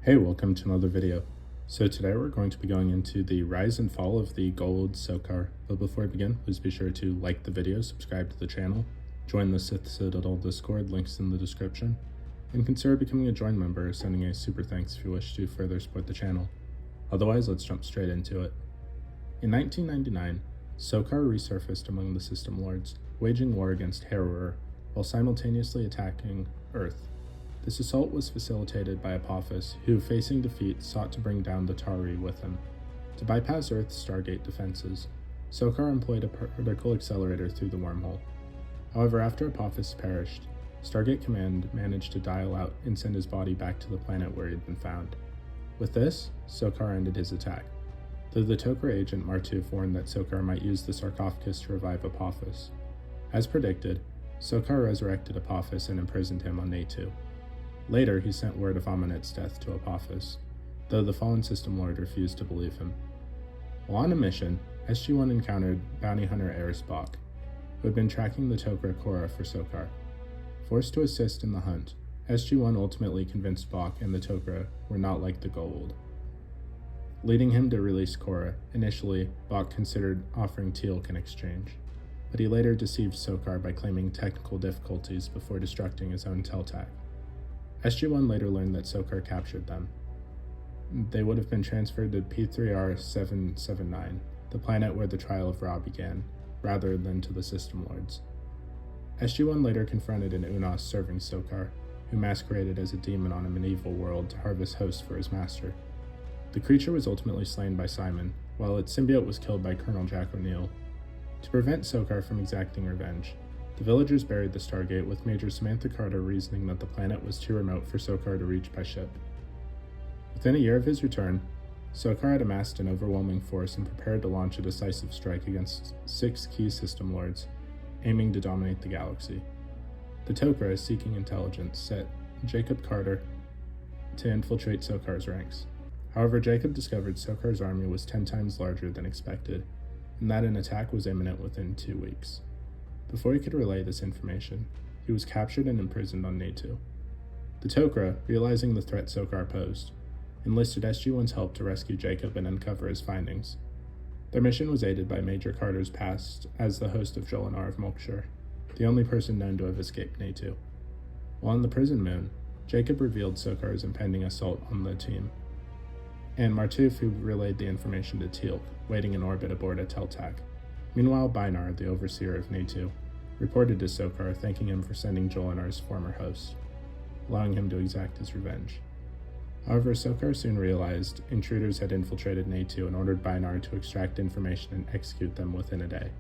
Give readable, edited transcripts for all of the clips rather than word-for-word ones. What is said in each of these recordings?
Hey, welcome to another video. So today we're going to be going into the rise and fall of the gold SOKAR. But before I begin, please be sure to like the video, subscribe to the channel, join the Sith Citadel Discord, links in the description, and consider becoming a join member or sending a super thanks if you wish to further support the channel. Otherwise, let's jump straight into it. In 1999, SOKAR resurfaced among the System Lords, waging war against Harrower while simultaneously attacking Earth. This assault was facilitated by Apophis, who, facing defeat, sought to bring down the Tari with him. To bypass Earth's Stargate defenses, SOKAR employed a particle accelerator through the wormhole. However, after Apophis perished, Stargate Command managed to dial out and send his body back to the planet where he had been found. With this, SOKAR ended his attack, though the Tok'ra agent Martuf warned that SOKAR might use the sarcophagus to revive Apophis. As predicted, SOKAR resurrected Apophis and imprisoned him on Natu. Later, he sent word of Amonet's death to Apophis, though the fallen System Lord refused to believe him. While on a mission, SG1 encountered bounty hunter Eris Bok, who had been tracking the Tok'ra Korra for SOKAR. Forced to assist in the hunt, SG1 ultimately convinced Bok and the Tok'ra were not like the Goa'uld, leading him to release Korra. Initially, Bok considered offering Teal'c in exchange, but he later deceived SOKAR by claiming technical difficulties before destructing his own Teltac. SG1 later learned that SOKAR captured them. They would have been transferred to P3R779, the planet where the trial of Ra began, rather than to the System Lords. SG1 later confronted an Unos serving SOKAR, who masqueraded as a demon on a medieval world to harvest hosts for his master. The creature was ultimately slain by Simon, while its symbiote was killed by Colonel Jack O'Neill. To prevent SOKAR from exacting revenge, the villagers buried the Stargate, with Major Samantha Carter reasoning that the planet was too remote for SOKAR to reach by ship. Within a year of his return, SOKAR had amassed an overwhelming force and prepared to launch a decisive strike against 6 key System Lords, aiming to dominate the galaxy. The Tok'ra, seeking intelligence, set Jacob Carter to infiltrate SOKAR's ranks. However, Jacob discovered SOKAR's army was 10 times larger than expected, and that an attack was imminent within 2 weeks. Before he could relay this information, he was captured and imprisoned on Natu. The Tok'ra, realizing the threat SOKAR posed, enlisted SG1's help to rescue Jacob and uncover his findings. Their mission was aided by Major Carter's past as the host of Jolinar of Mokshur, the only person known to have escaped Natu. While on the prison moon, Jacob revealed SOKAR's impending assault on the team, and Martuf, who relayed the information to Teal'c, waiting in orbit aboard a Teltac. Meanwhile, Bainar, the overseer of Natu, reported to SOKAR, thanking him for sending Jolinar's former host, allowing him to exact his revenge. However, SOKAR soon realized intruders had infiltrated Natu and ordered Bainar to extract information and execute them within a day.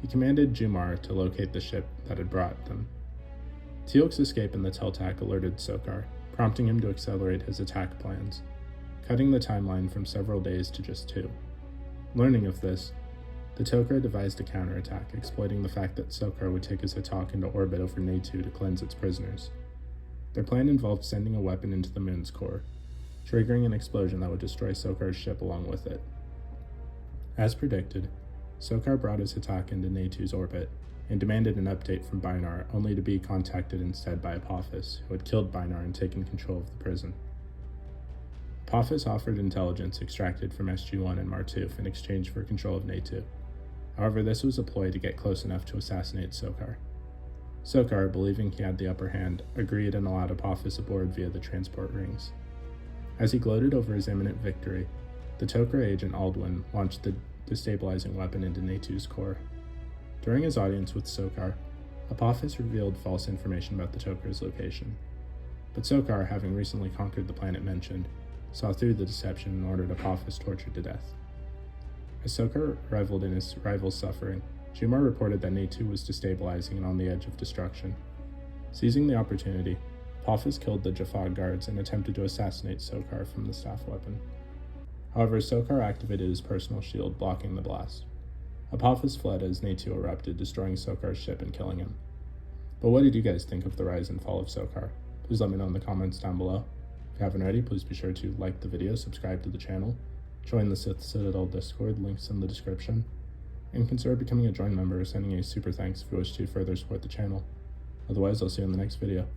He commanded Jumar to locate the ship that had brought them. Teal'c's escape in the Teltac alerted SOKAR, prompting him to accelerate his attack plans, cutting the timeline from several days to just 2. Learning of this, the Tok'ra devised a counterattack, exploiting the fact that SOKAR would take his attack into orbit over Natu to cleanse its prisoners. Their plan involved sending a weapon into the moon's core, triggering an explosion that would destroy SOKAR's ship along with it. As predicted, SOKAR brought his attack into Natu's orbit and demanded an update from Bainar, only to be contacted instead by Apophis, who had killed Bainar and taken control of the prison. Apophis offered intelligence extracted from SG1 and Martuf in exchange for control of Natu. However, this was a ploy to get close enough to assassinate SOKAR. SOKAR, believing he had the upper hand, agreed and allowed Apophis aboard via the transport rings. As he gloated over his imminent victory, the Tok'ra agent Aldwin launched the destabilizing weapon into Natu's core. During his audience with SOKAR, Apophis revealed false information about the Tok'ra's location. But SOKAR, having recently conquered the planet mentioned, saw through the deception and ordered Apophis tortured to death. As SOKAR reveled in his rival's suffering, Jumar reported that Natu was destabilizing and on the edge of destruction. Seizing the opportunity, Apophis killed the Jaffa guards and attempted to assassinate SOKAR from the staff weapon. However, SOKAR activated his personal shield, blocking the blast. Apophis fled as Natu erupted, destroying SOKAR's ship and killing him. But what did you guys think of the rise and fall of SOKAR? Please let me know in the comments down below. If you haven't already, please be sure to like the video, subscribe to the channel, join the Sith Citadel Discord, links in the description, and consider becoming a join member or sending a super thanks if you wish to further support the channel. Otherwise, I'll see you in the next video.